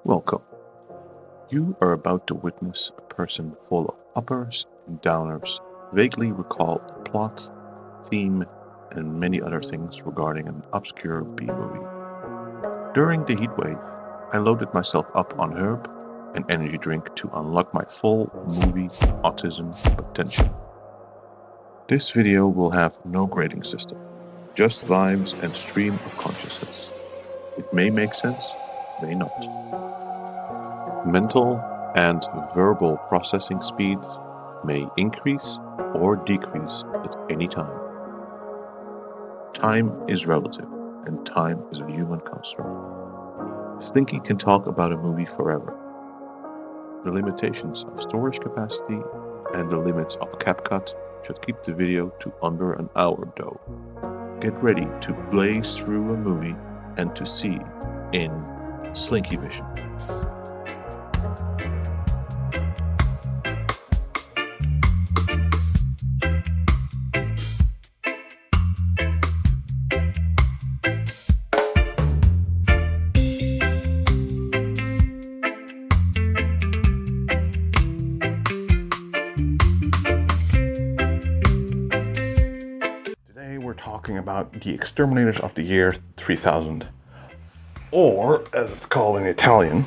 Welcome. You are about to witness a person full of uppers and downers, vaguely recall the plot, theme, and many other things regarding an obscure B-movie. During the heatwave, I loaded myself up on herb, an energy drink to unlock my full movie autism potential. This video will have no grading system, just vibes and stream of consciousness. It may make sense, may not. Mental and verbal processing speed may increase or decrease at any time. Time is relative, and time is a human construct. Slinkie can talk about a movie forever. The limitations of storage capacity and the limits of CapCut should keep the video to under an hour though. Get ready to blaze through a movie and to see in Slinkievision. Talking about the Exterminators of the year 3000, or as it's called in Italian,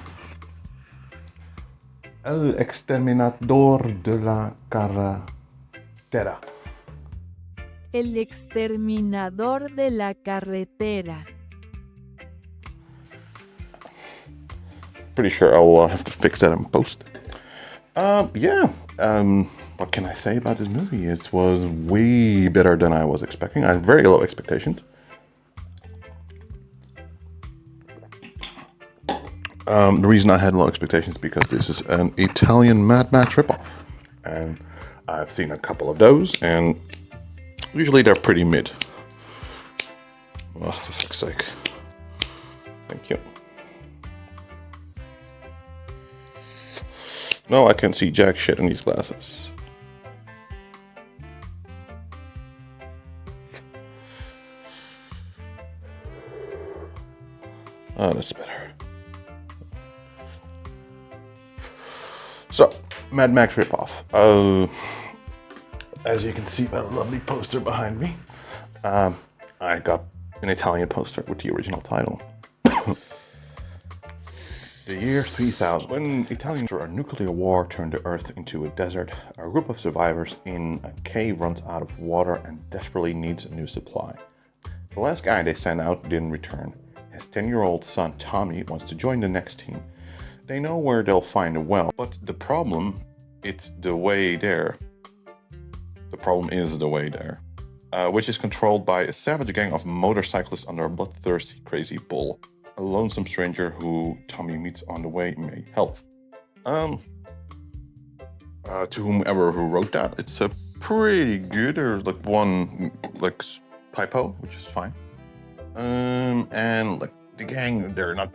El Exterminador de la Carretera. El exterminador de la carretera. Pretty sure I'll have to fix that in post. What can I say about this movie? It was way better than I was expecting. I had very low expectations. The reason I had low expectations is because this is an Italian Mad Max ripoff. And I've seen a couple of those, and usually they're pretty mid. Oh, for fuck's sake. Thank you. No, I can't see jack shit in these glasses. Oh, that's better. So, Mad Max ripoff. As you can see by the lovely poster behind me, I got an Italian poster with the original title. The year 3000. When Italians after a nuclear war turned the Earth into a desert, a group of survivors in a cave runs out of water and desperately needs a new supply. The last guy they sent out didn't return. His 10-year-old son Tommy wants to join the next team. They know where they'll find a well, but the problem, it's the way there. The problem is the way there, which is controlled by a savage gang of motorcyclists under a bloodthirsty crazy bull. A lonesome stranger who Tommy meets on the way may help. To whomever who wrote that, it's a pretty good. There's like one typo, which is fine. And like the gang, they're not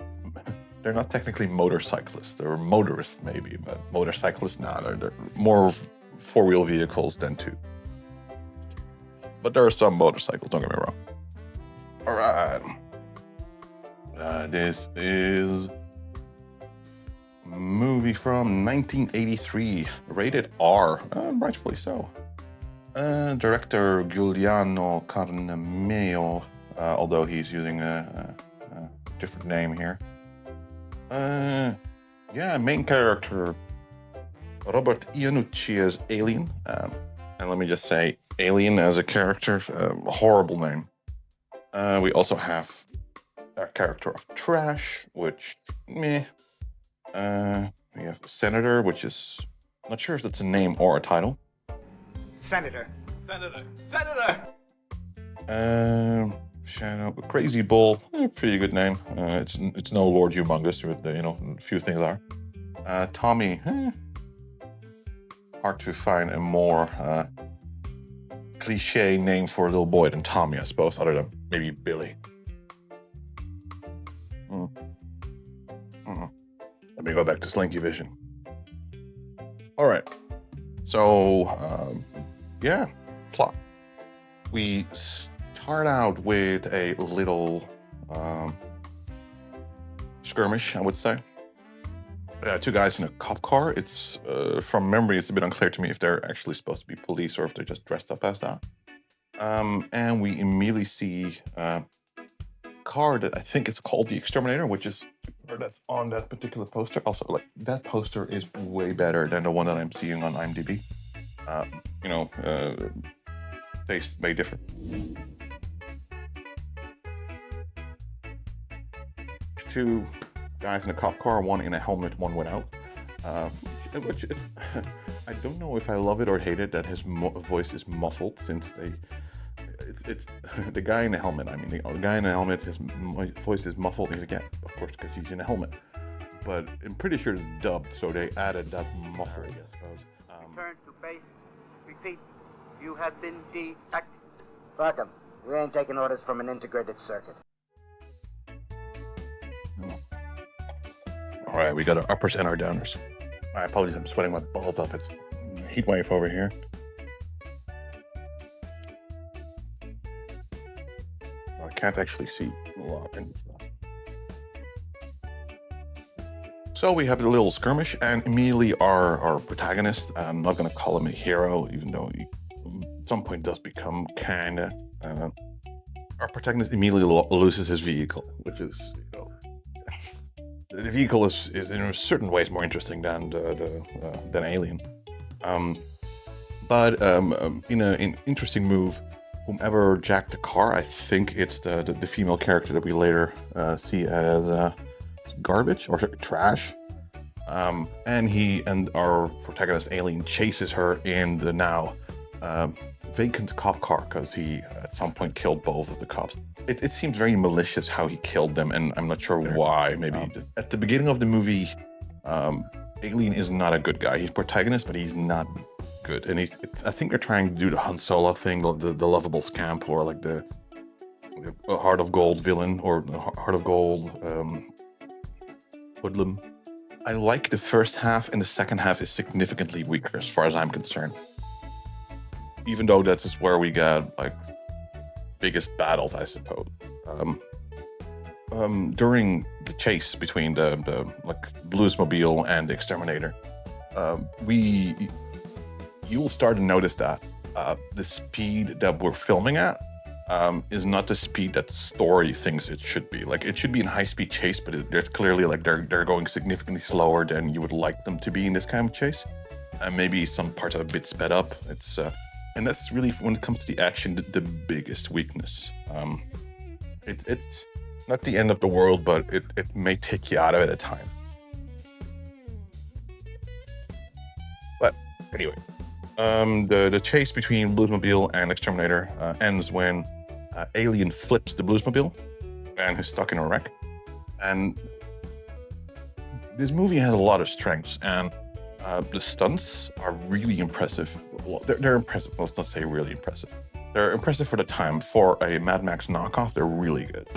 technically motorcyclists. They're motorists maybe, but motorcyclists, they're more four-wheel vehicles than two. But there are some motorcycles, don't get me wrong. All right. This is a movie from 1983, rated R, rightfully so. Director Giuliano Carmineo, although he's using a different name here. Main character Robert Iannucci as Alien, and let me just say, Alien as a character, horrible name. We also have a character of Trash, which meh. We have Senator, which is not sure if that's a name or a title. Senator. Shadow, Crazy Bull, pretty good name. It's no Lord Humongous, a few things are. Tommy, hard to find a more cliche name for a little boy than Tommy, I suppose, other than maybe Billy. Let me go back to Slinkievision. All right. So, plot. We start out with a little skirmish, I would say. Two guys in a cop car. It's from memory, it's a bit unclear to me if they're actually supposed to be police or if they're just dressed up as that. And we immediately see a car that I think is called the Exterminator, which is that's on that particular poster. Also, like that poster is way better than the one that I'm seeing on IMDb. Tastes may differ. Two guys in a cop car, one in a helmet, one without. Which it's, I don't know if I love it or hate it that his voice is muffled, since it's the guy in the helmet. I mean, the guy in the helmet, his voice is muffled. He's again, of course, because he's in a helmet. But I'm pretty sure it's dubbed, so they added that muffler, I suppose. Return to base. Repeat. You have been deactivated. Fuck 'em. We ain't taking orders from an integrated circuit. All right, we got our uppers and our downers. I apologize, I'm sweating my balls off. It's heat wave over here. I can't actually see a lot. So we have a little skirmish, and immediately our protagonist, I'm not going to call him a hero, even though he at some point does become kind of... our protagonist immediately loses his vehicle, which is, the vehicle is in certain ways more interesting than than Alien. But in an interesting move, whomever jacked the car, I think it's the female character that we later see as garbage or trash. And our protagonist Alien chases her in the now vacant cop car because he at some point killed both of the cops. It seems very malicious how he killed them, and I'm not sure why. Maybe at the beginning of the movie, Alien is not a good guy. He's protagonist, but he's not good. And I think they're trying to do the Han Solo thing, the lovable scamp, or like the Heart of Gold villain, or the Heart of Gold hoodlum. I like the first half, and the second half is significantly weaker as far as I'm concerned. Even though that's just where we got like biggest battles, I suppose. During the chase between the Bluesmobile and the Exterminator, you will start to notice that the speed that we're filming at is not the speed that the story thinks it should be. Like, it should be in high-speed chase, but it's clearly like they're going significantly slower than you would like them to be in this kind of chase. And maybe some parts are a bit sped up. It's and that's really, when it comes to the action, the biggest weakness. It's not the end of the world, but it may take you out of it at times. But anyway, the chase between Bluesmobile and Exterminator ends when Alien flips the Bluesmobile and is stuck in a wreck. And this movie has a lot of strengths, and the stunts are really impressive. Well, they're impressive. Let's not say really impressive. They're impressive for the time. For a Mad Max knockoff, they're really good.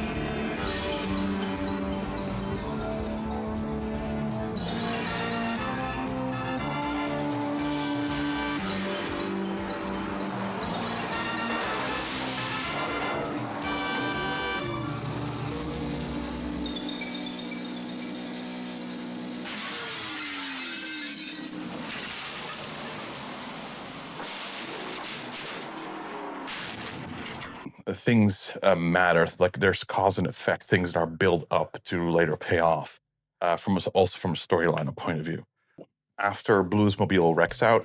Things matter, like there's cause and effect, things that are built up to later pay off, also from a storyline point of view. After Bluesmobile wrecks out,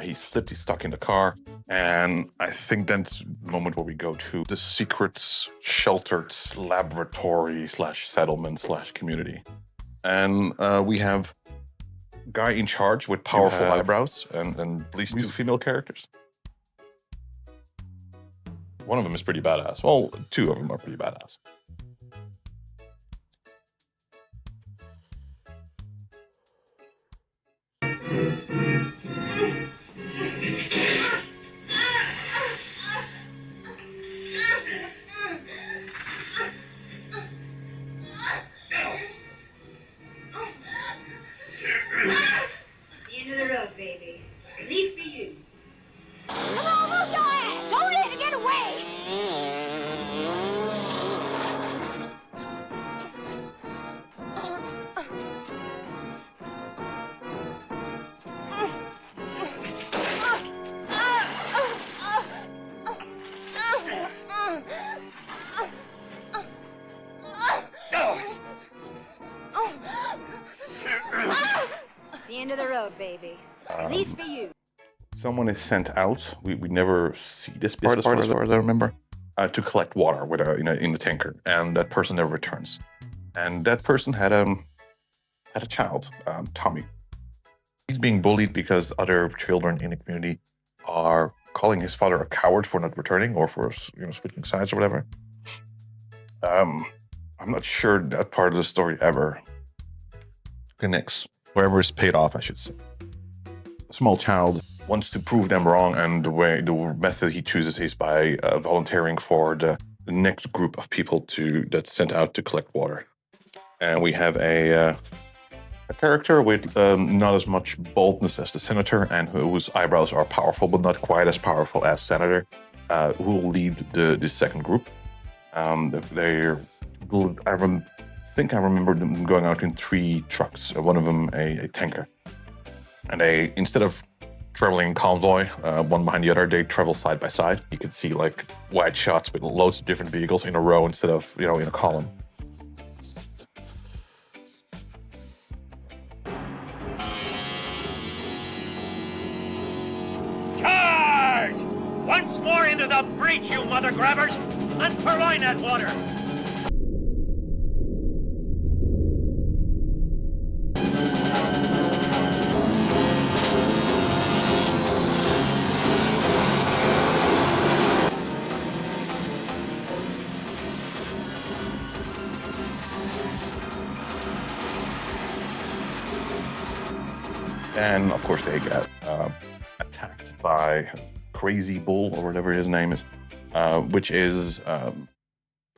he's stuck in the car, and I think that's the moment where we go to the secret sheltered laboratory / settlement / community. And we have a guy in charge with powerful eyebrows and at least two female characters. One of them is pretty badass. Well, two of them are pretty badass. The end of the road, baby. At least for you. Come on, move your ass! Don't let it get away! end of the road, baby. At least for you. Someone is sent out. We never see this part as far as I remember, to collect water with in the tanker, and that person never returns. And that person had a child, Tommy. He's being bullied because other children in the community are calling his father a coward for not returning or for switching sides or whatever. I'm not sure that part of the story ever connects. Wherever it's paid off, I should say. A small child wants to prove them wrong, and the method he chooses is by volunteering for the next group of people that's sent out to collect water. And we have a character with not as much boldness as the senator, and whose eyebrows are powerful, but not quite as powerful as senator, who will lead the second group. I remember them going out in 3 trucks, one of them a tanker. And instead of traveling in convoy, one behind the other, they travel side by side. You can see like wide shots with loads of different vehicles in a row instead of in a column. Charge! Once more into the breach, you mother grabbers, and purloin that water. And of course, they get attacked by Crazy Bull, or whatever his name is, which is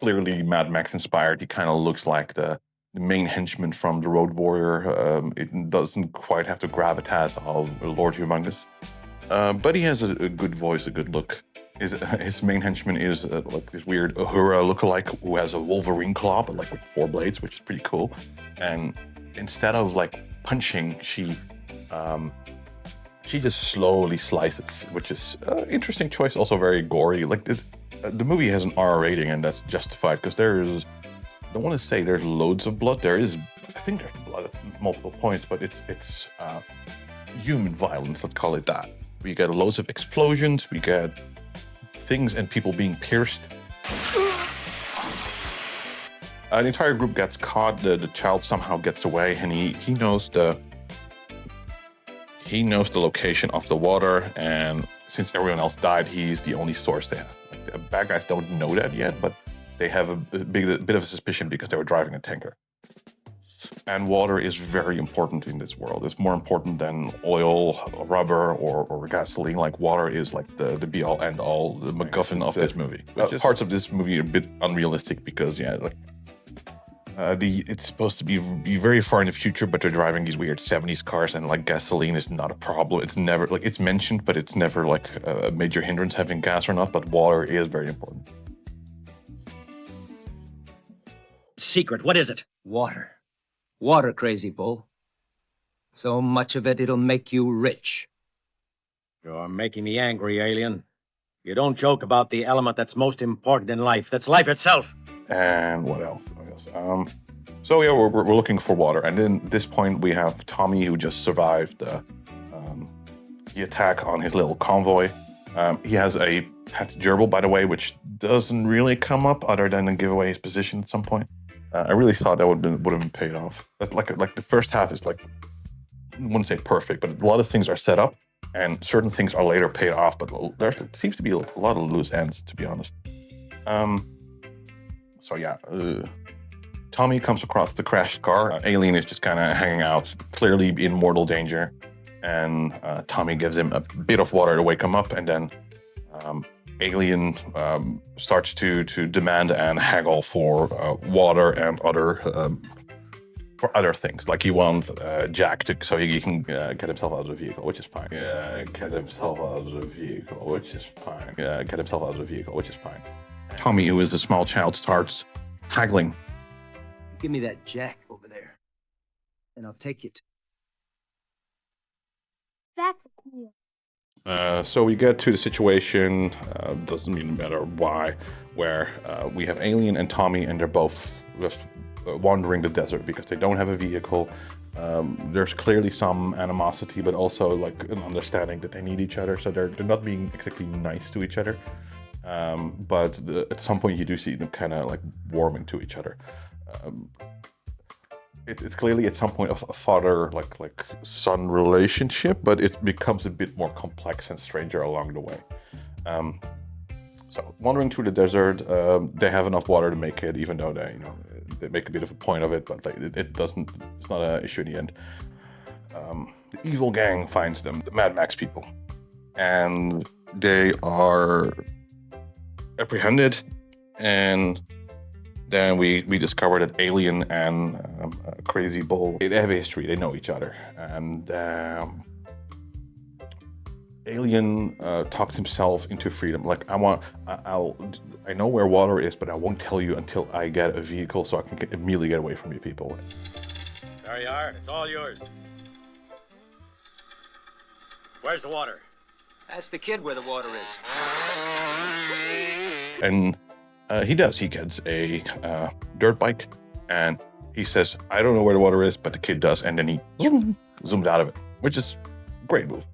clearly Mad Max inspired. He kind of looks like the main henchman from the Road Warrior. It doesn't quite have the gravitas of Lord Humongous, but he has a good voice, a good look. His main henchman is like this weird Uhura lookalike who has a Wolverine claw, but like with 4 blades, which is pretty cool. And instead of like punching, she just slowly slices, which is an interesting choice, also very gory. Like the movie has an R rating, and that's justified because I don't want to say there's loads of blood. I think there's blood at multiple points, but it's human violence, let's call it that. We get loads of explosions, we get things and people being pierced. The entire group gets caught. The child somehow gets away, and he knows the location of the water, and since everyone else died, he's the only source they have. Like, the bad guys don't know that yet, but they have a bit of a suspicion because they were driving a tanker. And water is very important in this world. It's more important than oil, rubber, or gasoline. Like, water is like the be-all, end-all, the MacGuffin of this movie. Parts of this movie are a bit unrealistic because, it's supposed to be very far in the future, but they're driving these weird 70s cars, and like gasoline is not a problem. It's never like it's mentioned, but it's never like a major hindrance having gas or not. But water is very important. Secret, what is it? Water. Water, Crazy Bull. So much of it, it'll make you rich. You're making me angry, alien. You don't joke about the element that's most important in life. That's life itself. And what else? So yeah, we're looking for water, and then at this point we have Tommy, who just survived the attack on his little convoy. He has a pet gerbil, by the way, which doesn't really come up other than to give away his position at some point. I really thought that would have been paid off. That's like the first half is like, I wouldn't say perfect, but a lot of things are set up, and certain things are later paid off. But there seems to be a lot of loose ends, to be honest. So yeah, Tommy comes across the crashed car. Alien is just kind of hanging out, clearly in mortal danger, and Tommy gives him a bit of water to wake him up, and then Alien starts to demand and haggle for water and other things. Like he wants Jack so he can get himself out of the vehicle, which is fine. Get himself out of the vehicle, which is fine. Get himself out of the vehicle, which is fine. Tommy, who is a small child, starts haggling. Give me that Jack over there, and I'll take it. That's cool. So we get to the situation, doesn't even matter why, where we have Alien and Tommy, and they're both just wandering the desert because they don't have a vehicle. There's clearly some animosity, but also like an understanding that they need each other. So they're not being exactly nice to each other. But at some point you do see them kind of like warming to each other. It's clearly at some point a father like son relationship, but it becomes a bit more complex and stranger along the way. So wandering through the desert, they have enough water to make it, even though they make a bit of a point of it, but like, it's not an issue in the end. The evil gang finds them, the Mad Max people, and they are apprehended, and then we discover that Alien and Crazy Bull, they have a history, they know each other, and Alien talks himself into freedom. Like, I know where water is, but I won't tell you until I get a vehicle so I can immediately get away from you people. There you are. It's all yours. Where's the water? Ask the kid where the water is. And he does. He gets a dirt bike, and he says, I don't know where the water is, but the kid does, and then he zooms out of it, which is a great move.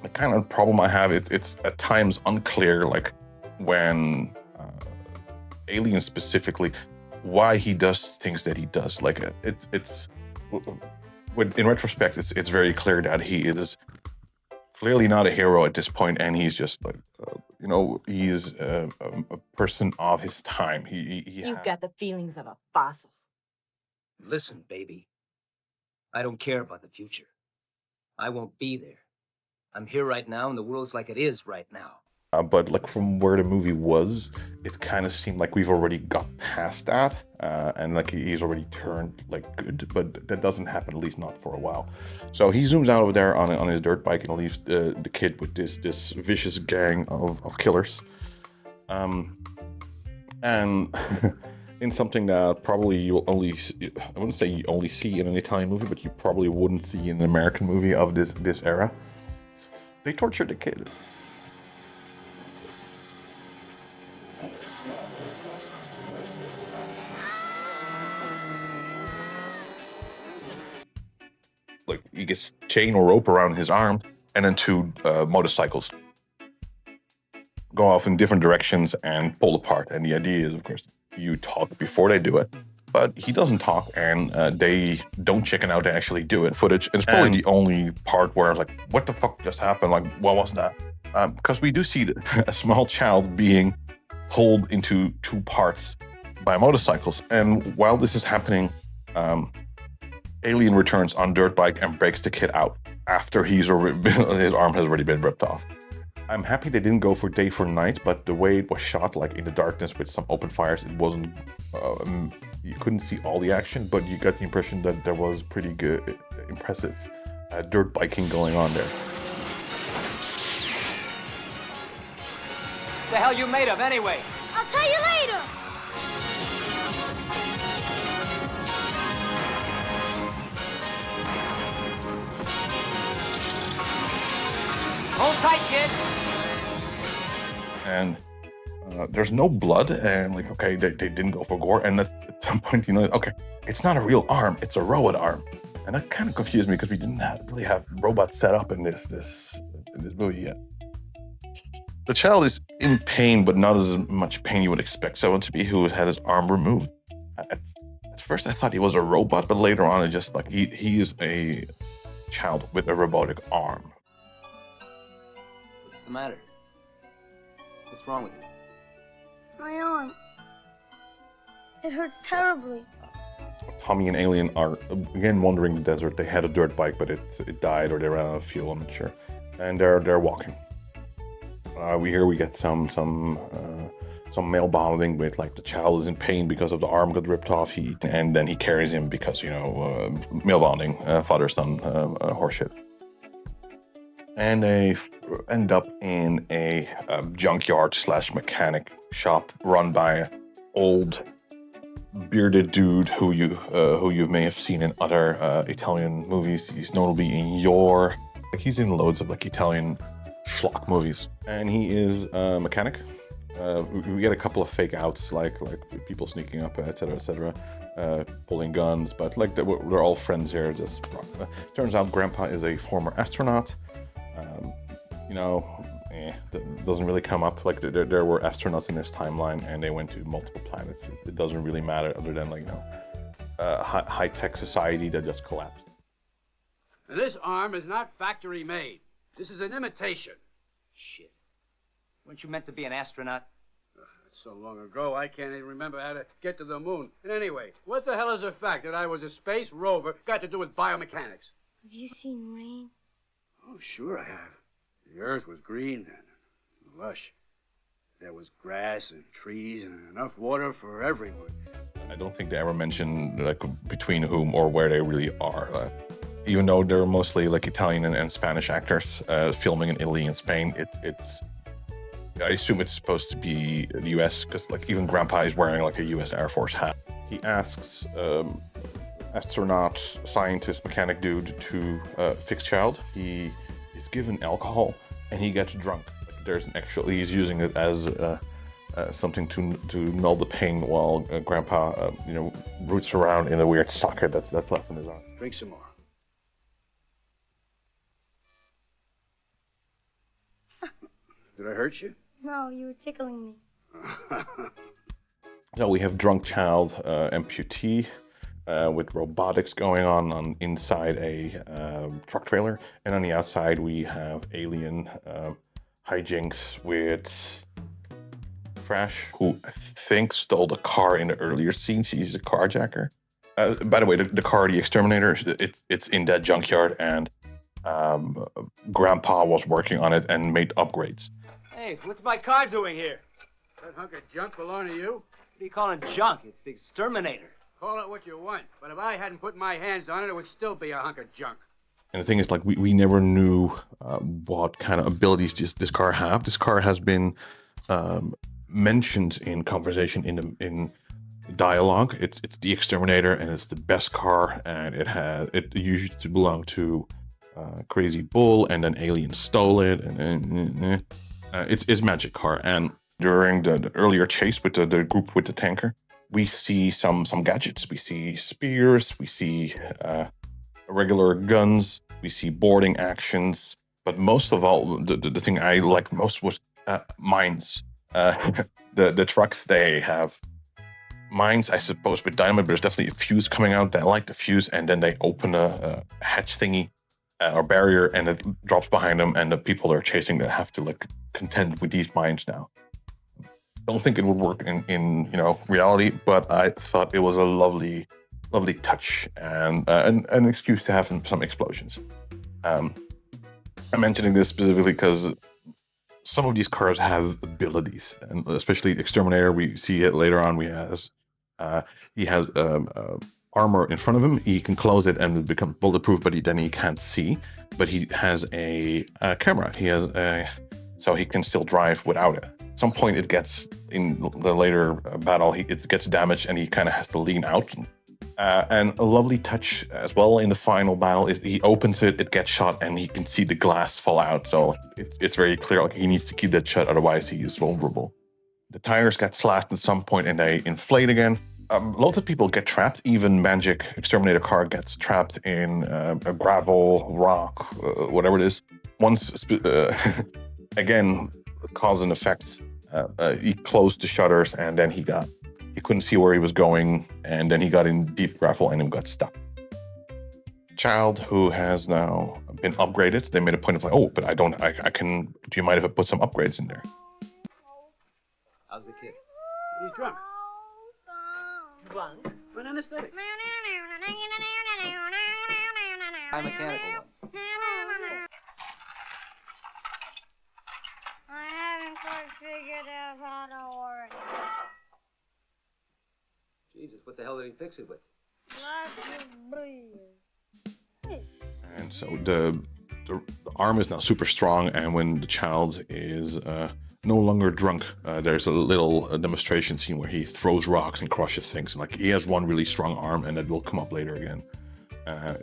The kind of problem I have, it's at times unclear, like when Alien specifically, why he does things that he does. Like it's in retrospect, it's very clear that he is clearly not a hero at this point, and he's just like, he's a person of his time. You've got the feelings of a fossil. Listen, baby. I don't care about the future. I won't be there. I'm here right now, and the world's like it is right now. But like from where the movie was, it kind of seemed like we've already got past that, and like he's already turned like good, but that doesn't happen, at least not for a while. So he zooms out over there on his dirt bike and leaves the kid with this vicious gang of killers. And in something that probably you'll only, I wouldn't say you only see in an Italian movie, but you probably wouldn't see in an American movie of this era. They tortured the kid. Like, he gets chain or rope around his arm, and then two motorcycles go off in different directions and pull apart. And the idea is, of course, you talk before they do it. But he doesn't talk, and they don't chicken out to actually do it. Footage, and it's probably the only part where I was like, what the fuck just happened? Like, what was that? Because we do see a small child being pulled into two parts by motorcycles. And while this is happening, Alien returns on dirt bike and breaks the kid out after his arm has already been ripped off. I'm happy they didn't go for day for night, but the way it was shot, like in the darkness with some open fires, it wasn't, you couldn't see all the action, but you got the impression that there was pretty good, impressive dirt biking going on there. What the hell you made of anyway? I'll tell you later. Hold tight, kid. And there's no blood, and like, okay, they didn't go for gore, and at some point, okay, it's not a real arm, it's a robot arm. And that kind of confused me because we didn't really have robots set up in this movie yet. The child is in pain, but not as much pain you would expect someone to be who had his arm removed. At first I thought he was a robot, but later on it just like he is a child with a robotic arm. What's the matter? What's wrong with you? My arm. It hurts terribly. Tommy and Alien are again wandering the desert. They had a dirt bike, but it died or they ran out of fuel. I'm not sure. And they're walking. We get some male bonding with, like, the child is in pain because of the arm got ripped off. And then he carries him because male bonding, father son horseshit. And they end up in a junkyard / mechanic shop run by an old bearded dude who you may have seen in other Italian movies. He's notably in Your. He's in loads of like Italian schlock movies. And he is a mechanic. We get a couple of fake outs, like people sneaking up, etc., pulling guns, but like we're all friends here. Just turns out Grandpa is a former astronaut. That doesn't really come up. Like there were astronauts in this timeline, and they went to multiple planets. It doesn't really matter, other than high-tech society that just collapsed. This arm is not factory made. This is an imitation. Shit. Weren't you meant to be an astronaut? So long ago, I can't even remember how to get to the moon. And anyway, what the hell is the fact that I was a space rover got to do with biomechanics? Have you seen rain? Oh, sure I have. The earth was green and lush. There was grass and trees and enough water for everyone. I don't think they ever mention between whom or where they really are. Even though they're mostly Italian and Spanish actors filming in Italy and Spain, it's I assume it's supposed to be the U.S. because even Grandpa is wearing a U.S. Air Force hat. He asks astronaut, scientist, mechanic dude to fix child. He is given alcohol and he gets drunk. He's using it as something to null the pain while Grandpa roots around in a weird socket that's left in his arm. Drink some more. Did I hurt you? No, you were tickling me. So we have drunk child amputee with robotics going on inside a truck trailer, and on the outside we have alien hijinks with Crash, who I think stole the car in the earlier scenes. He's a carjacker. By the way, the car, the Exterminator, it's in that junkyard, and Grandpa was working on it and made upgrades. Hey, what's my car doing here? That hunk of junk belong to you? What are you calling junk? It's the Exterminator. Call it what you want, but if I hadn't put my hands on it, it would still be a hunk of junk. And the thing is, we never knew what kind of abilities this car have. This car has been mentioned in conversation in dialogue. It's the Exterminator, and it's the best car, and it used to belong to Crazy Bull, and then aliens stole it, and it's magic car. And during the earlier chase with the group with the tanker, we see some gadgets. We see spears, we see regular guns, we see boarding actions, but most of all, the thing I liked most was mines. The trucks, they have mines, I suppose, with dynamite, but there's definitely a fuse coming out. They light the fuse, and then they open a hatch thingy or barrier, and it drops behind them, and the people they're chasing that have to contend with these mines now. Don't think it would work in reality, but I thought it was a lovely touch and an excuse to have some explosions. I'm mentioning this specifically because some of these cars have abilities, and especially Exterminator. We see it later on. He has armor in front of him. He can close it and become bulletproof, but then he can't see. But he has a camera. So he can still drive without it. At some point, it gets in the later battle. It gets damaged, and he kind of has to lean out. And a lovely touch as well in the final battle is he opens it, it gets shot, and he can see the glass fall out. So it's very clear he needs to keep that shut, otherwise he is vulnerable. The tires get slashed at some point, and they inflate again. Lots of people get trapped. Even Magic Exterminator car gets trapped in a gravel, rock, whatever it is. Once, again, cause and effect. He closed the shutters, and then he couldn't see where he was going, and then he got in deep gravel and he got stuck. Child, who has now been upgraded, they made a point of but I can, do you mind if I put some upgrades in there? How's the kid? He's drunk. Drunk? An anesthetic. High mechanical one. I haven't quite figured out how to work. Jesus, what the hell did he fix it with? And so the arm is now super strong, and when the child is no longer drunk, there's a little demonstration scene where he throws rocks and crushes things. He has one really strong arm, and that will come up later again.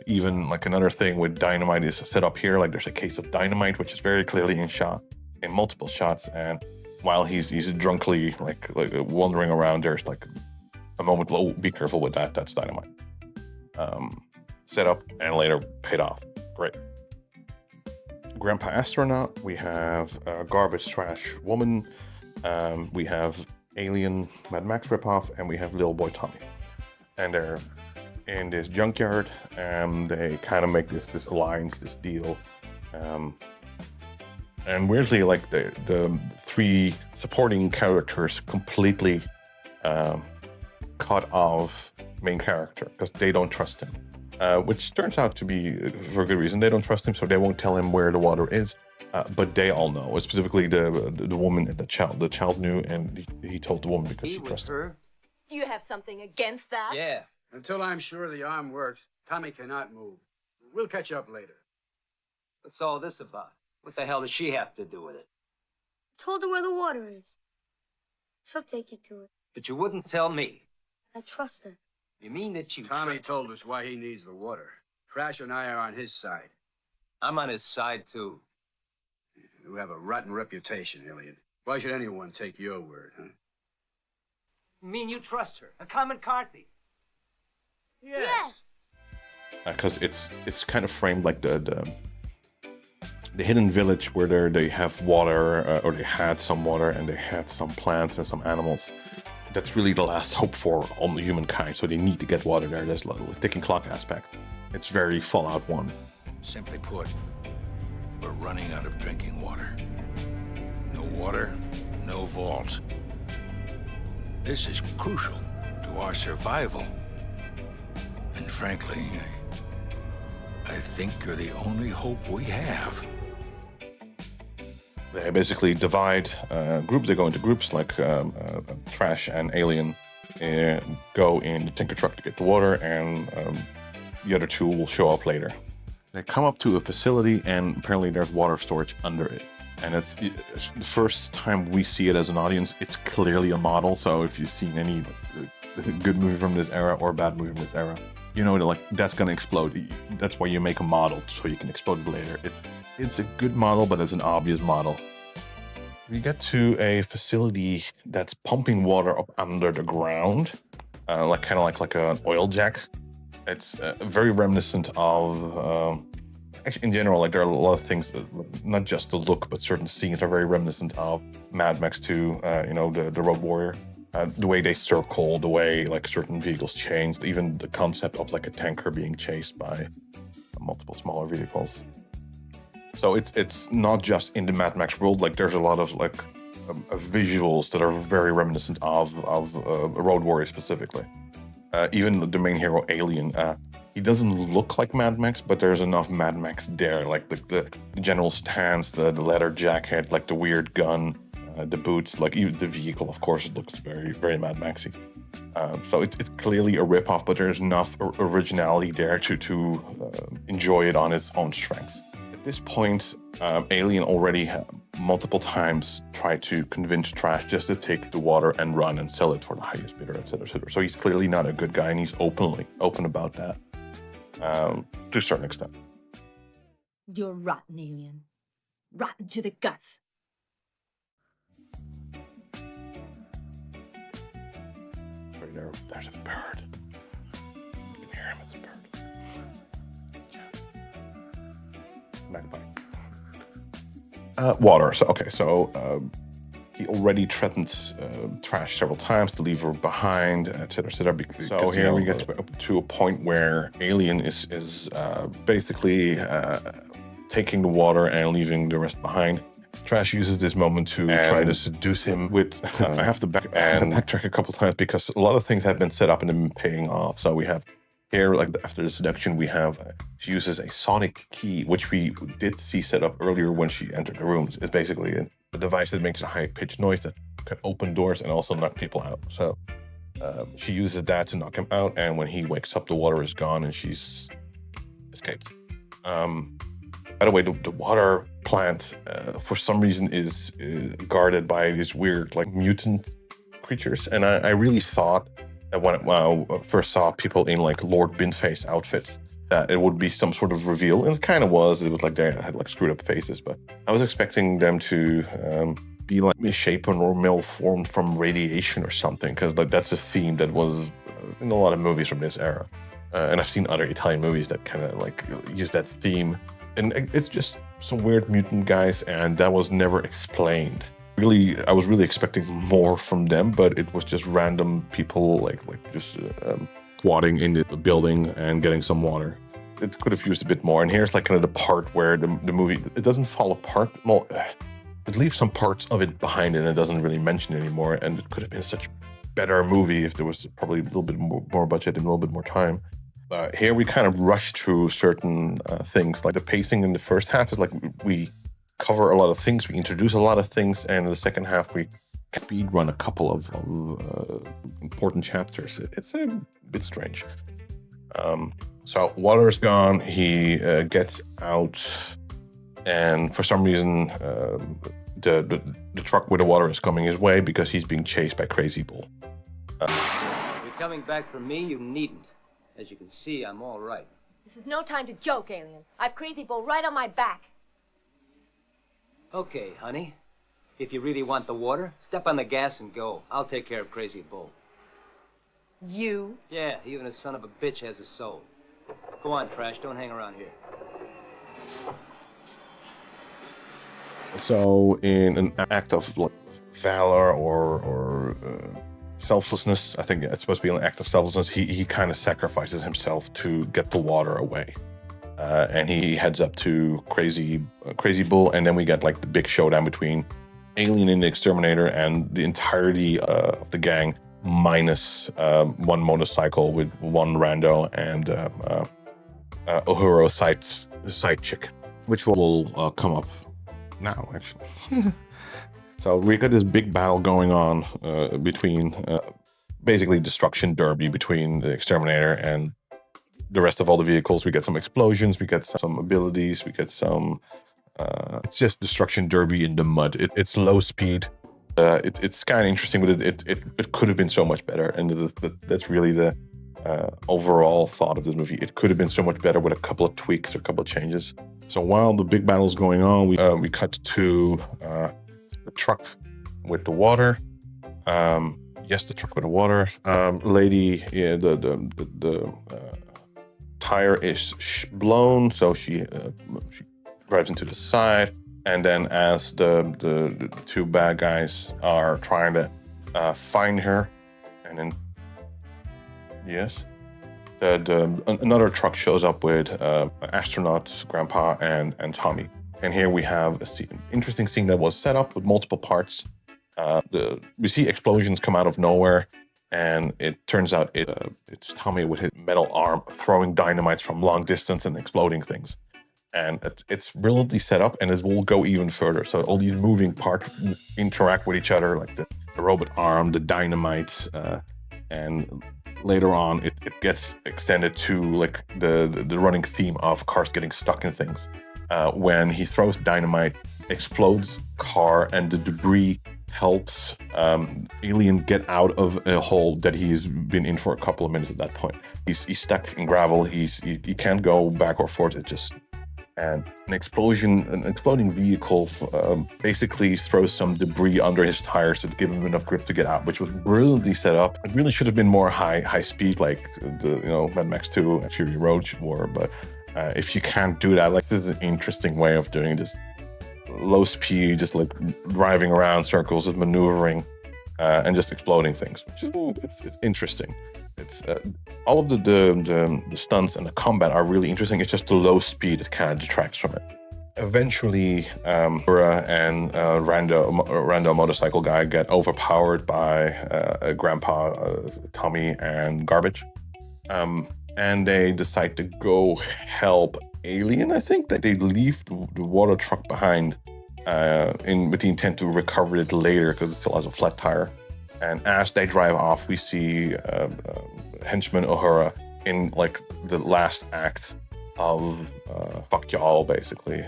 Even another thing with dynamite is set up here. There's a case of dynamite, which is very clearly in multiple shots, and while he's drunkenly like wandering around, there's like a moment. Oh, be careful with that. That's dynamite. Set up and later paid off. Great. Grandpa Astronaut. We have Garbage Trash Woman. We have Alien Mad Max ripoff, and we have Little Boy Tommy. And they're in this junkyard, and they kind of make this alliance, this deal. And weirdly, like the three supporting characters completely cut off main character because they don't trust him, which turns out to be for a good reason. They don't trust him, so they won't tell him where the water is. But they all know, specifically the woman and the child. The child knew, and he told the woman because she trusted her. Do you have something against that? Yeah. Until I'm sure the arm works, Tommy cannot move. We'll catch up later. What's all this about? What the hell does she have to do with it? Told her where the water is. She'll take you to it. But you wouldn't tell me. I trust her. You mean that you... Tommy told us why he needs the water. Trash and I are on his side. I'm on his side, too. You have a rotten reputation, Alien. Why should anyone take your word, huh? You mean you trust her? A common McCarthy? Yes. Because it's kind of framed like the hidden village where they have water, or they had some water, and they had some plants and some animals. That's really the last hope for all the humankind, so they need to get water there. There's a little ticking clock aspect. It's very Fallout 1. Simply put, we're running out of drinking water. No water, no vault. This is crucial to our survival. And frankly, I think you're the only hope we have. They basically divide groups. They go into groups like Trash and Alien go in the tanker truck to get the water, and the other two will show up later. They come up to a facility, and apparently there's water storage under it. And it's the first time we see it as an audience. It's clearly a model, so if you've seen any good movie from this era or bad movie from this era, you know that like that's gonna explode. That's why you make a model, so you can explode it later. It's a good model, but it's an obvious model. We get to a facility that's pumping water up under the ground, like an oil jack. It's very reminiscent of. Actually, in general, like there are a lot of things that, not just the look, but certain scenes are very reminiscent of Mad Max 2. The Road Warrior. The way they circle, the way like certain vehicles changed, even the concept of like a tanker being chased by multiple smaller vehicles. So it's not just in the Mad Max world. Like there's a lot of like visuals that are very reminiscent of Road Warrior specifically. Even the main hero Alien, he doesn't look like Mad Max, but there's enough Mad Max there. Like the general stance, the leather jacket, like the weird gun. The boots, like even the vehicle, of course, it looks very, very Mad Maxy. So it's clearly a ripoff, but there's enough originality there to enjoy it on its own strengths. At this point, Alien already multiple times tried to convince Trash just to take the water and run and sell it for the highest bidder, etc., etc. So he's clearly not a good guy, and he's open about that to a certain extent. You're rotten, Alien. Rotten to the guts. There's a bird. You can hear him, it's a bird. Yeah. Magpie. Water. So he already threatens Trash several times to leave her behind, etc., etc. So here we get to a point where Alien is basically taking the water and leaving the rest behind. Trash uses this moment to try to seduce him with... I have to backtrack a couple times because a lot of things have been set up and been paying off. So we have here, like after the seduction, we have... she uses a sonic key, which we did see set up earlier when she entered the room. It's basically a device that makes a high-pitched noise that can open doors and also knock people out. So she uses that to knock him out, and when he wakes up, the water is gone and she's escaped. By the way, the water plant, for some reason, is guarded by these weird, like, mutant creatures. And I really thought that when I first saw people in, like, Lord Binface outfits, that it would be some sort of reveal. And it kind of was. It was like they had, like, screwed up faces. But I was expecting them to be like misshapen or malformed from radiation or something, because like that's a theme that was in a lot of movies from this era. And I've seen other Italian movies that kind of like use that theme. And it's just some weird mutant guys, and that was never explained. Really, I was really expecting more from them, but it was just random people like just squatting in the building and getting some water. It could have used a bit more. And here's like kind of the part where the movie, it doesn't fall apart. Well, it leaves some parts of it behind and it doesn't really mention it anymore. And it could have been such a better movie if there was probably a little bit more budget and a little bit more time. Here we kind of rush through certain things. Like the pacing in the first half is like we cover a lot of things, we introduce a lot of things, and in the second half we speed run a couple of important chapters. It's a bit strange. So water's gone, he gets out, and for some reason the truck with the water is coming his way because he's being chased by Crazy Bull. If you're coming back for me, you needn't. As you can see, I'm all right. This is no time to joke, alien. I've Crazy Bull right on my back. Okay, honey. If you really want the water, step on the gas and go. I'll take care of Crazy Bull. You? Yeah, even a son of a bitch has a soul. Go on, Trash. Don't hang around here. So in an act of like, valor or selflessness, I think it's supposed to be an act of selflessness, he kind of sacrifices himself to get the water away. And he heads up to Crazy Bull, and then we get like the big showdown between Alien and the Exterminator and the entirety of the gang, minus one motorcycle with one rando and Uhura side chick, which will come up now, actually. So we got this big battle going on between basically destruction derby between the Exterminator and the rest of all the vehicles. We get some explosions, we get some abilities, we get some... it's just destruction derby in the mud. It's low speed. It's kind of interesting, but it could have been so much better. And that's really the overall thought of this movie. It could have been so much better with a couple of tweaks or a couple of changes. So while the big battle's going on, we cut to the truck with the water. Yes, the truck with the water. Lady, yeah, the tire is blown, so she drives into the side. And then as the two bad guys are trying to find her, and then yes, another truck shows up with astronauts, Grandpa, and Tommy. And here we have an interesting scene that was set up with multiple parts. We see explosions come out of nowhere, and it turns out it's Tommy with his metal arm throwing dynamites from long distance and exploding things. And it's brilliantly set up, and it will go even further. So all these moving parts interact with each other, like the robot arm, the dynamites, and later on it gets extended to like the running theme of cars getting stuck in things. When he throws dynamite, explodes car, and the debris helps Alien get out of a hole that he's been in for a couple of minutes at that point. He's stuck in gravel. He can't go back or forth. It just... And an exploding vehicle basically throws some debris under his tires to give him enough grip to get out, which was brilliantly set up. It really should have been more high speed, like the Mad Max 2 and Fury Road were. But if you can't do that, like this is an interesting way of doing this. Low speed, just like driving around circles and maneuvering and just exploding things, which is it's interesting. It's all of the stunts and the combat are really interesting. It's just the low speed that kind of detracts from it. Eventually, Uhura and rando motorcycle guy get overpowered by Grandpa, Tommy, and Garbage, and they decide to go help Alien. I think that they leave the water truck behind with the intent to recover it later because it still has a flat tire. And as they drive off, we see henchman Uhura in like the last act of fuck y'all, basically.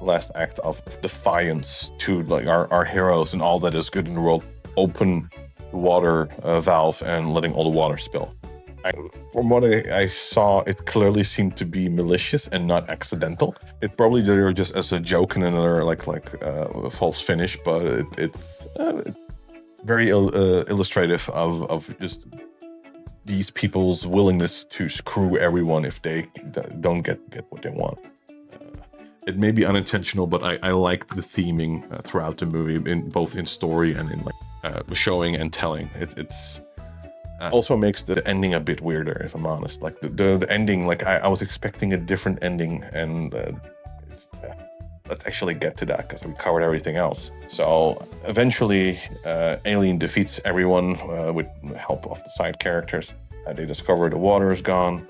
Last act of defiance to like our heroes and all that is good in the world. Open the water valve and letting all the water spill. From what I saw, it clearly seemed to be malicious and not accidental. It probably did it just as a joke and another false finish, but it's very illustrative of just these people's willingness to screw everyone if they don't get what they want. It may be unintentional, but I like the theming throughout the movie, both in story and in showing and telling. It's also makes the ending a bit weirder, if I'm honest. Like the ending, like I was expecting a different ending, and let's actually get to that because we covered everything else. So eventually, Alien defeats everyone with the help of the side characters. They discover the water is gone,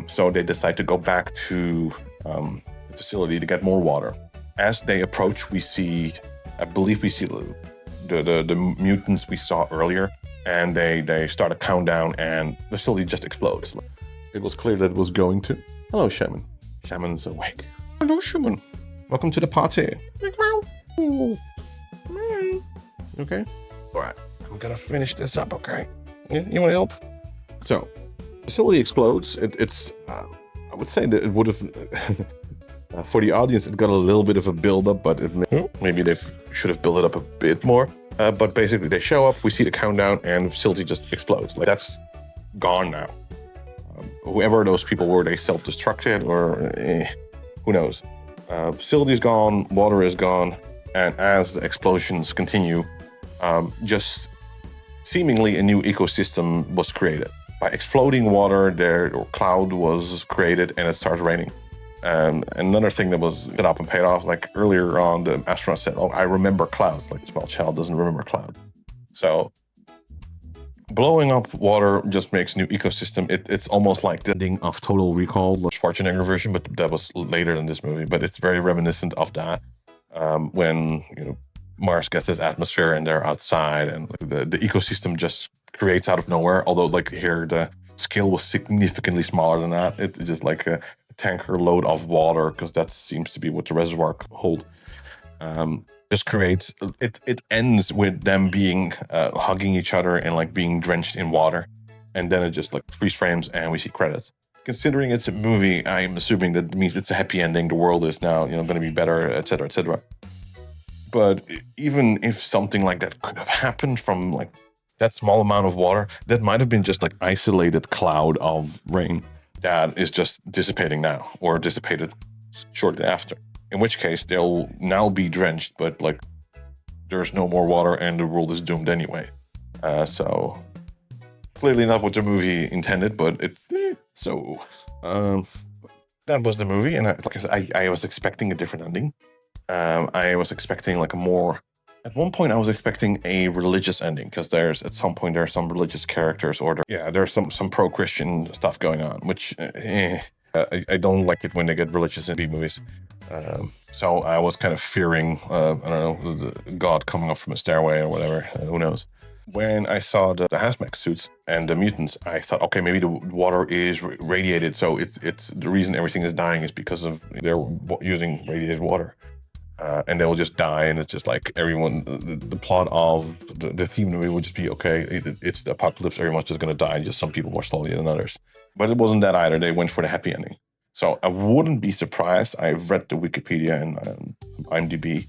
so they decide to go back to the facility to get more water. As they approach, I believe we see the mutants we saw earlier. And they start a countdown, and the facility just explodes. It was clear that it was going to. Hello, Shaman. Shaman's awake. Hello, Shaman. Welcome to the party. Okay? Alright, I'm gonna finish this up, okay? You want help? So, facility explodes. It's I would say that it would have... for the audience, it got a little bit of a build-up, but maybe they should have built it up a bit more. But basically, they show up, we see the countdown, and the facility just explodes. Like, that's gone now. Whoever those people were, they self-destructed, or who knows. Facility's gone, water is gone, and as the explosions continue, just seemingly a new ecosystem was created. By exploding water, cloud was created, and it starts raining. Another thing that was set up and paid off, like earlier on, the astronaut said, "Oh, I remember clouds." Like a small child doesn't remember clouds. So blowing up water just makes new ecosystem. It's almost like the ending of Total Recall, the Schwarzenegger version, but that was later than this movie. But it's very reminiscent of that when Mars gets this atmosphere and they're outside, and the ecosystem just creates out of nowhere. Although like here the scale was significantly smaller than that. It's just like a tanker load of water, because that seems to be what the reservoir hold. Just creates it ends with them being hugging each other and like being drenched in water, and then it just like freeze frames and we see credits. Considering it's a movie, I'm assuming that means it's a happy ending. The world is now going to be better, etc., etc. But even if something like that could have happened from like that small amount of water, that might have been just like isolated cloud of rain that is just dissipating now, or dissipated shortly after. In which case, they'll now be drenched, but like there's no more water and the world is doomed anyway. So clearly not what the movie intended, but it's so. That was the movie, and like I said, I was expecting a different ending. I was expecting like a more. At one point, I was expecting a religious ending, because at some point there are some religious characters, or there's some pro-Christian stuff going on, which I don't like it when they get religious in B-movies. So I was kind of fearing, I don't know, God coming up from a stairway or whatever. Who knows? When I saw the hazmat suits and the mutants, I thought, okay, maybe the water is radiated, so it's the reason everything is dying is because of they're using radiated water. And they will just die, and it's just like everyone, the plot of the theme of the movie would just be, okay, it's the apocalypse, everyone's just going to die, just some people more slowly than others. But it wasn't that either. They went for the happy ending. So I wouldn't be surprised. I've read the Wikipedia and IMDb,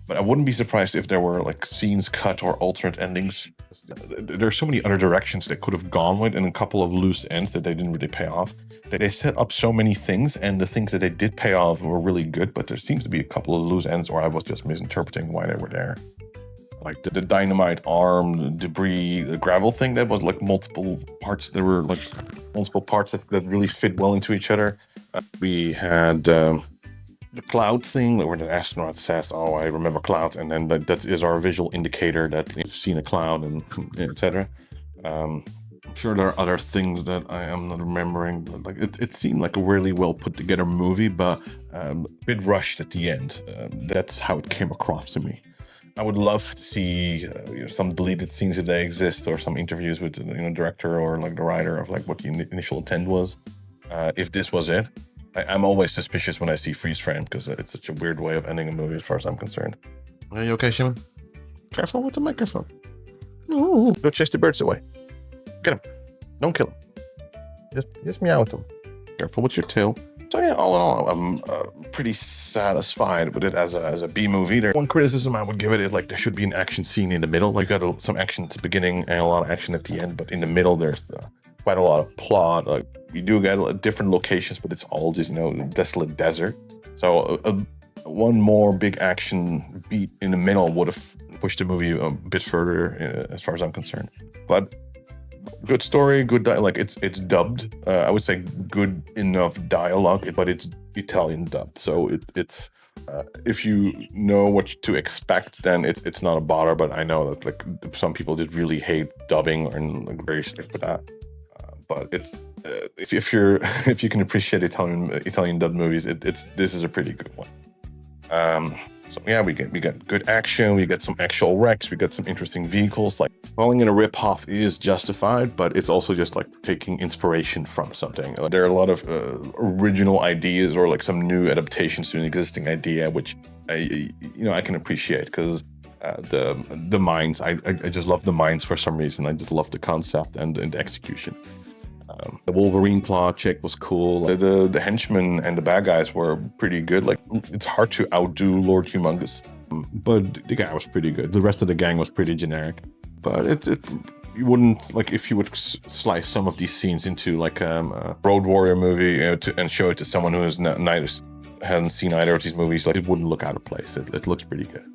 but I wouldn't be surprised if there were like scenes cut or alternate endings. There's so many other directions they could have gone with, and a couple of loose ends that they didn't really pay off. They set up so many things, and the things that they did pay off were really good, but there seems to be a couple of loose ends, or I was just misinterpreting why they were there. Like the dynamite arm, the debris, the gravel thing, that was like multiple parts. There were like multiple parts that really fit well into each other. We had the cloud thing where the astronaut says, "Oh, I remember clouds," and then that is our visual indicator that we've seen a cloud, and etc. I'm sure there are other things that I am not remembering, but like it seemed like a really well put together movie, but a bit rushed at the end. That's how it came across to me. I would love to see some deleted scenes if they exist, or some interviews with the director or like the writer of like what the initial intent was. If this was it, I'm always suspicious when I see freeze frame, because it's such a weird way of ending a movie as far as I'm concerned. Are you okay, Shimon? Careful with the microphone. No, go chase the birds away. Get him. Don't kill him. Just meow at them. Careful with your tail. So yeah, all in all, I'm pretty satisfied with it as a B movie. There, one criticism I would give it is like there should be an action scene in the middle. Like you got some action at the beginning and a lot of action at the end, but in the middle there's quite a lot of plot. Like you do get different locations, but it's all just desolate desert. So one more big action beat in the middle would have pushed the movie a bit further, as far as I'm concerned. But good story, good dialogue. It's dubbed. I would say good enough dialogue, but it's Italian dubbed. So it's if you know what to expect, then it's not a bother. But I know that like some people just really hate dubbing and like very strict with that. But it's if you can appreciate Italian dubbed movies, this is a pretty good one. So yeah, we get good action, we get some actual wrecks, we get some interesting vehicles. Like calling it a ripoff is justified, but it's also just like taking inspiration from something. There are a lot of original ideas or like some new adaptations to an existing idea, which I can appreciate because the mines. I just love the mines for some reason. I just love the concept and the execution. The Wolverine plot check was cool. The henchmen and the bad guys were pretty good. Like it's hard to outdo Lord Humongous, but the guy was pretty good. The rest of the gang was pretty generic. But you wouldn't like if you would slice some of these scenes into like a Road Warrior movie and show it to someone who hasn't seen either of these movies. Like it wouldn't look out of place. It looks pretty good.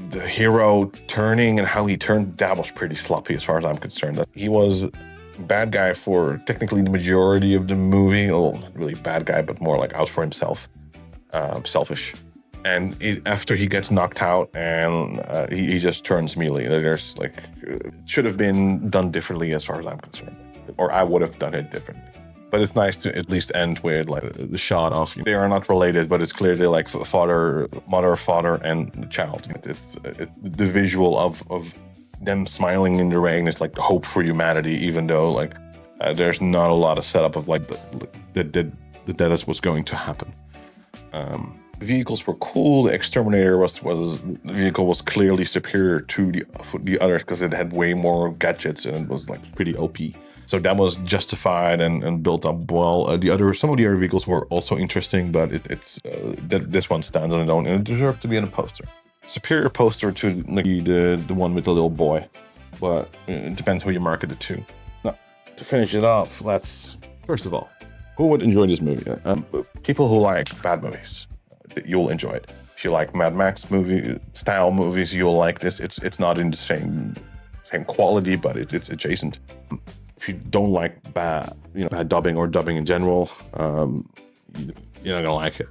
The hero turning and how he turned, that was pretty sloppy as far as I'm concerned. He was a bad guy for technically the majority of the movie. Well, not really bad guy, but more like out for himself, selfish. And after he gets knocked out and he just turns melee. There's like, it should have been done differently as far as I'm concerned. Or I would have done it differently. But it's nice to at least end with like the shot of they are not related, but it's clearly like mother, father, and child. It's the visual of them smiling in the rain is like the hope for humanity, even though like there's not a lot of setup of like that is what's going to happen. The vehicles were cool. The Exterminator the vehicle was clearly superior to the others because it had way more gadgets and it was like pretty OP. So that was justified and built up well. Some of the other vehicles were also interesting, but this one stands on its own and it deserved to be in a poster. Superior poster to like, the one with the little boy, but it depends who you market it to. Now, to finish it off, first of all, who would enjoy this movie? People who like bad movies, you'll enjoy it. If you like Mad Max style movies, you'll like this. It's not in the same quality, but it's adjacent. If you don't like bad dubbing or dubbing in general, you're not gonna like it.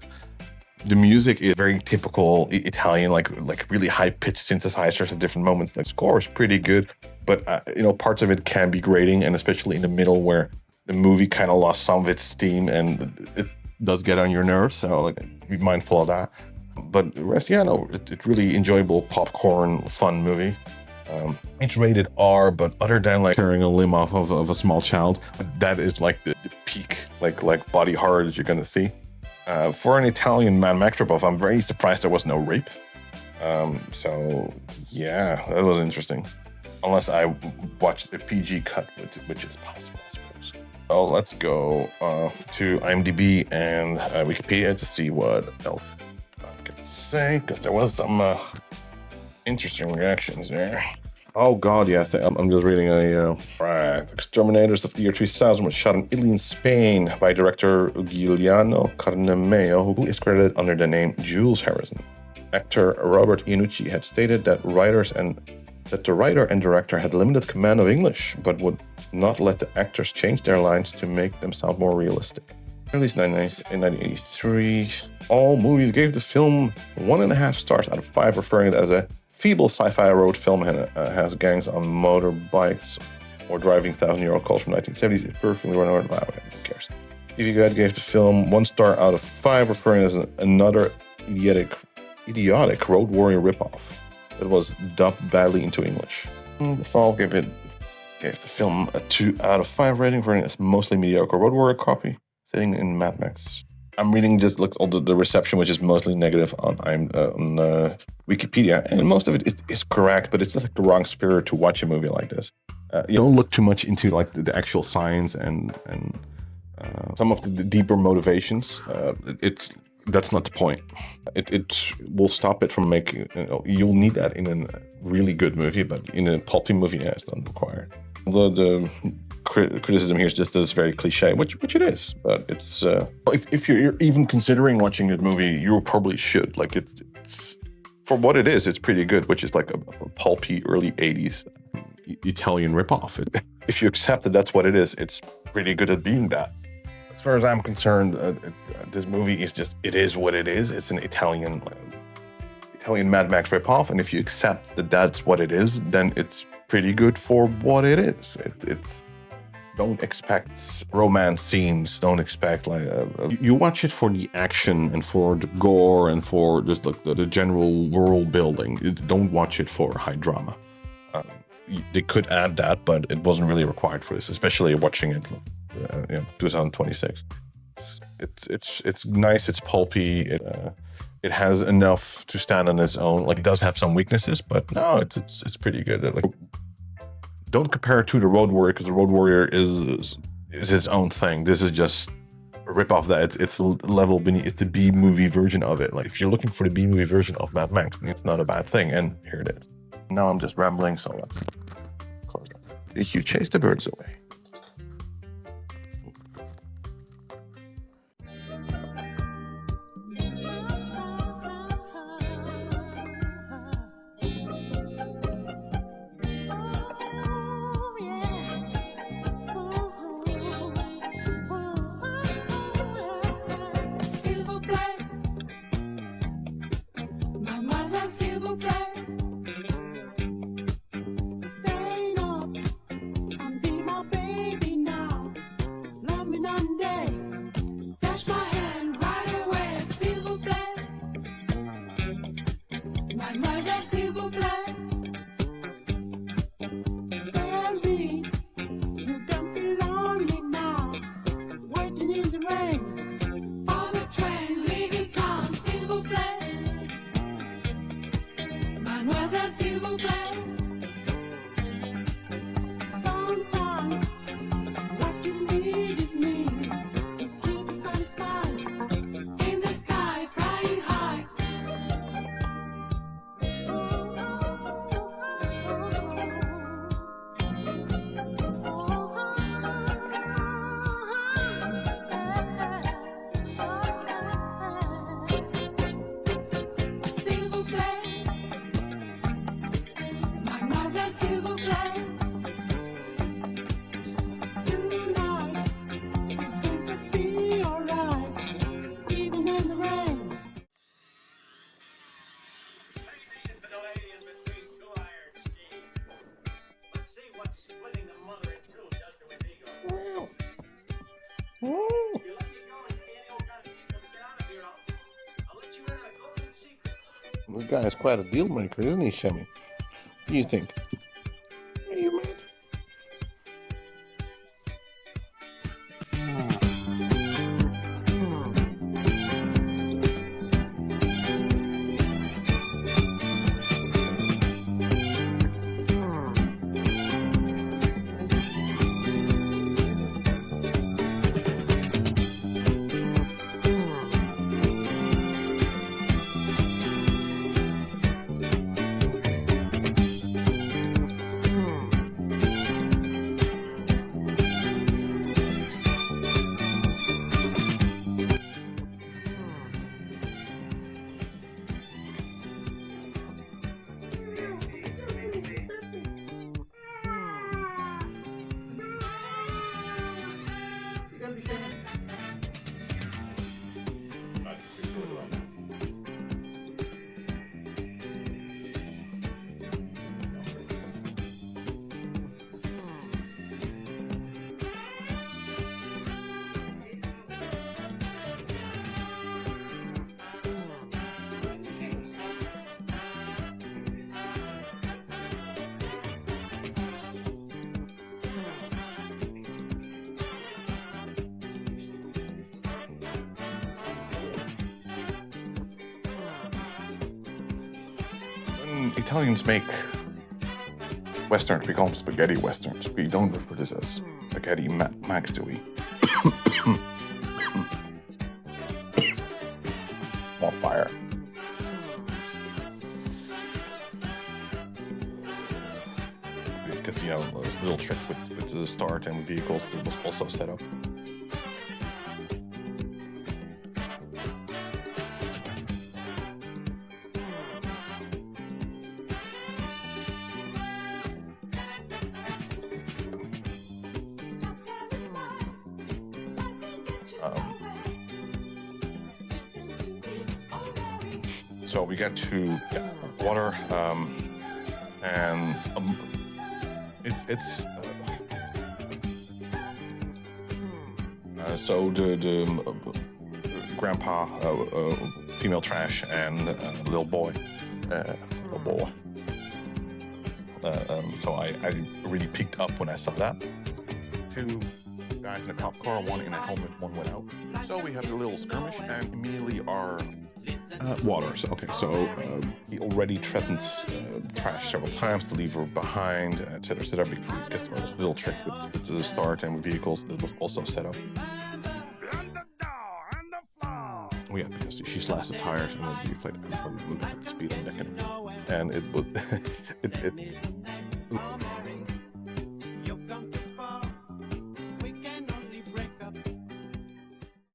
The music is very typical Italian, like really high-pitched synthesizers at different moments. The score is pretty good, but parts of it can be grating, and especially in the middle where the movie kind of lost some of its steam, and it does get on your nerves. So like, be mindful of that. But the rest, it's really enjoyable popcorn, fun movie. It's rated R, but other than like tearing a limb off of a small child, that is like the peak like body horror that you're gonna see. For an Italian Mad Max ripoff, I'm very surprised there was no rape. So yeah, that was interesting. Unless I watched the PG cut, which is possible, I suppose. So let's go to IMDb and Wikipedia to see what else I can say, because there was some interesting reactions there. Oh god, yeah, I'm just reading right. Exterminators of the year 3000 was shot in Italy and Spain by director Giuliano Carmineo, who is credited under the name Jules Harrison. Actor Robert Iannucci had stated that the writer and director had limited command of English, but would not let the actors change their lines to make them sound more realistic. Released in 1983, All Movies gave the film 1.5 stars out of 5, referring to it as a feeble sci-fi road film and has gangs on motorbikes or driving 1,000-year-old cars from 1970s. It's perfectly run out. Who cares? TV Guide gave the film 1 star out of 5, referring to it as another idiotic Road Warrior ripoff that was dubbed badly into English. The Fall gave the film a 2 out of 5 rating, referring to it as mostly mediocre Road Warrior copy, sitting in Mad Max. I'm reading just all the reception, which is mostly negative on Wikipedia, and most of it is correct, but it's just like the wrong spirit to watch a movie like this. You don't look too much into like the actual science and some of the deeper motivations. That's not the point. It will stop it from making. You'll need that in a really good movie, but in a pulpy movie, yeah, it's not required. The criticism here is just that it's very cliche, which it is. But it's if you're even considering watching that movie, you probably should. Like it's for what it is, it's pretty good, which is like a pulpy early 80s Italian ripoff. If you accept that that's what it is, it's pretty good at being that. As far as I'm concerned, this movie is just, it is what it is. It's an Italian Mad Max ripoff, and if you accept that that's what it is, then it's pretty good for what it is. It's don't expect romance scenes. Don't expect you watch it for the action and for the gore and for just like the general world building. Don't watch it for high drama. They could add that, but it wasn't really required for this, especially watching it 2026. It's nice, it's pulpy, it has enough to stand on its own. Like, it does have some weaknesses, but no, it's pretty good. Like, don't compare it to the Road Warrior, because the Road Warrior is its own thing. This is just a rip-off that it's a level beneath. It's the B-movie version of it. Like, if you're looking for the B-movie version of Mad Max, then it's not a bad thing, and here it is. Now I'm just rambling, so let's close it. Did you chase the birds away? This guy is quite a deal maker, isn't he, Shemmy? What do you think? Are you mad? Italians make Westerns, we call them spaghetti Westerns. We don't refer to this as spaghetti max, do we? More fire. Because, you know, there's a little trick with the start and vehicles that was also set up. So we get to water, and so the grandpa, female trash, and little boy. So I really picked up when I saw that. Two guys in a cop car, one in a helmet, one went out. So we have a little skirmish, and immediately our water. So, okay, so he already threatens trash several times to leave her behind, etc., because there was a little trick with the start and with vehicles that was also set up. Oh yeah, because she slashed the tires and then you played the speed on deck, and it would it's